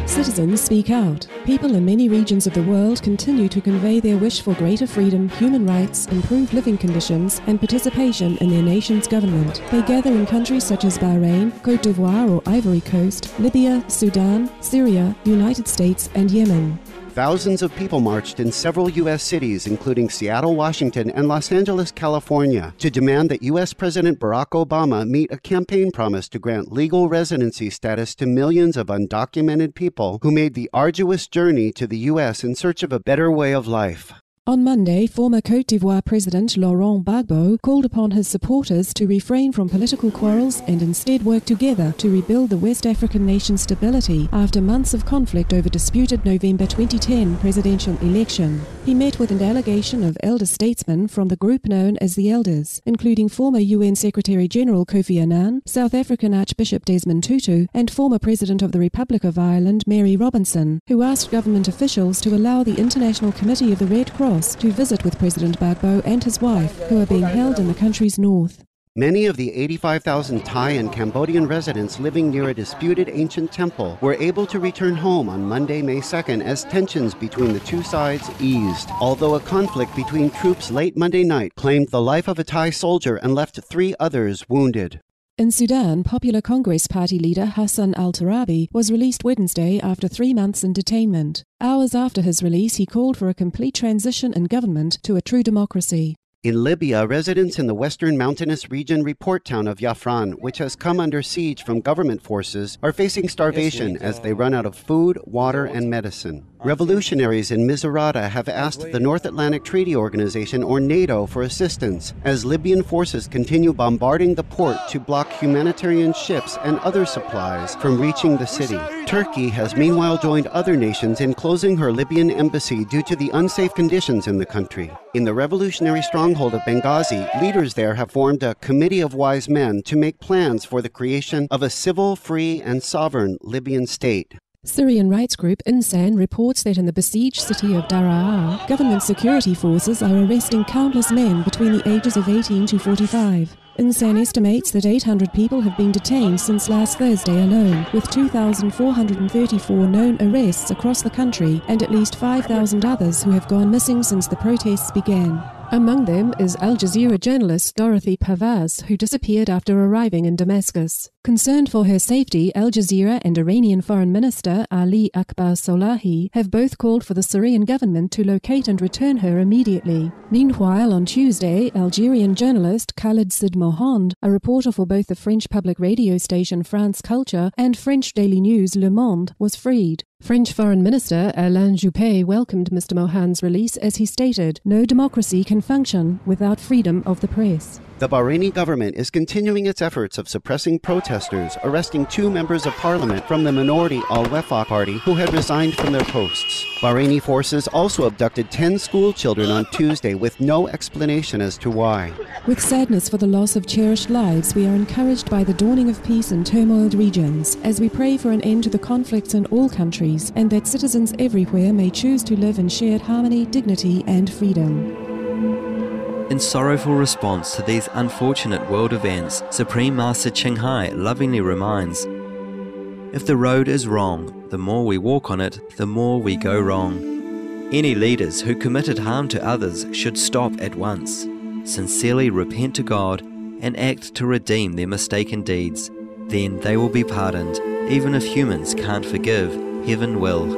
Citizens speak out. People in many regions of the world continue to convey their wish for greater freedom, human rights, improved living conditions, and participation in their nation's government. They gather in countries such as Bahrain, Côte d'Ivoire or Ivory Coast, Libya, Sudan, Syria, United States, and Yemen. Thousands of people marched in several U.S. cities, including Seattle, Washington, and Los Angeles, California, to demand that U.S. President Barack Obama meet a campaign promise to grant legal residency status to millions of undocumented people who made the arduous journey to the U.S. in search of a better way of life. On Monday, former Côte d'Ivoire President Laurent Gbagbo called upon his supporters to refrain from political quarrels and instead work together to rebuild the West African nation's stability after months of conflict over disputed November 2010 presidential election. He met with a delegation of elder statesmen from the group known as the Elders, including former UN Secretary-General Kofi Annan, South African Archbishop Desmond Tutu, and former President of the Republic of Ireland Mary Robinson, who asked government officials to allow the International Committee of the Red Cross to visit with President Gbagbo and his wife, who are being held in the country's north. Many of the 85,000 Thai and Cambodian residents living near a disputed ancient temple were able to return home on Monday, May 2nd, as tensions between the two sides eased, although a conflict between troops late Monday night claimed the life of a Thai soldier and left 3 others wounded. In Sudan, Popular Congress Party leader Hassan al-Turabi was released Wednesday after 3 months in detainment. Hours after his release, he called for a complete transition in government to a true democracy. In Libya, residents in the western mountainous region report town of Refrain, which has come under siege from government forces, are facing starvation as they run out of food, water, and medicine. Revolutionaries in Misrata have asked the North Atlantic Treaty Organization, or NATO, for assistance as Libyan forces continue bombarding the port to block humanitarian ships and other supplies from reaching the city. Turkey has meanwhile joined other nations in closing her Libyan embassy due to the unsafe conditions in the country. In the revolutionary stronghold of Benghazi, leaders there have formed a committee of wise men to make plans for the creation of a civil, free, and sovereign Libyan state. Syrian rights group Annan reports that in the besieged city of Daraa, government security forces are arresting countless men between the ages of 18 to 45. Annan estimates that 800 people have been detained since last Thursday alone, with 2,434 known arrests across the country and at least 5,000 others who have gone missing since the protests began. Among them is Al Jazeera journalist Dorothy Pavaz, who disappeared after arriving in Damascus. Concerned for her safety, Al Jazeera and Iranian Foreign Minister Ali Akbar Solahi have both called for the Syrian government to locate and return her immediately. Meanwhile, on Tuesday, Algerian journalist Khaled Sid Mohand, a reporter for both the French public radio station France Culture and French daily news Le Monde, was freed. French Foreign Minister Alain Juppé welcomed Mr. Mohand's release as he stated, "No democracy can function without freedom of the press." The Bahraini government is continuing its efforts of suppressing protesters, arresting 2 members of parliament from the minority Al-Wefaq party who had resigned from their posts. Bahraini forces also abducted 10 school children on Tuesday with no explanation as to why. With sadness for the loss of cherished lives, we are encouraged by the dawning of peace in turmoiled regions, as we pray for an end to the conflicts in all countries, and that citizens everywhere may choose to live in shared harmony, dignity, and freedom. In sorrowful response to these unfortunate world events, Supreme Master Ching Hai lovingly reminds, "If the road is wrong, the more we walk on it, the more we go wrong. Any leaders who committed harm to others should stop at once, sincerely repent to God, and act to redeem their mistaken deeds. Then they will be pardoned. Even if humans can't forgive, heaven will."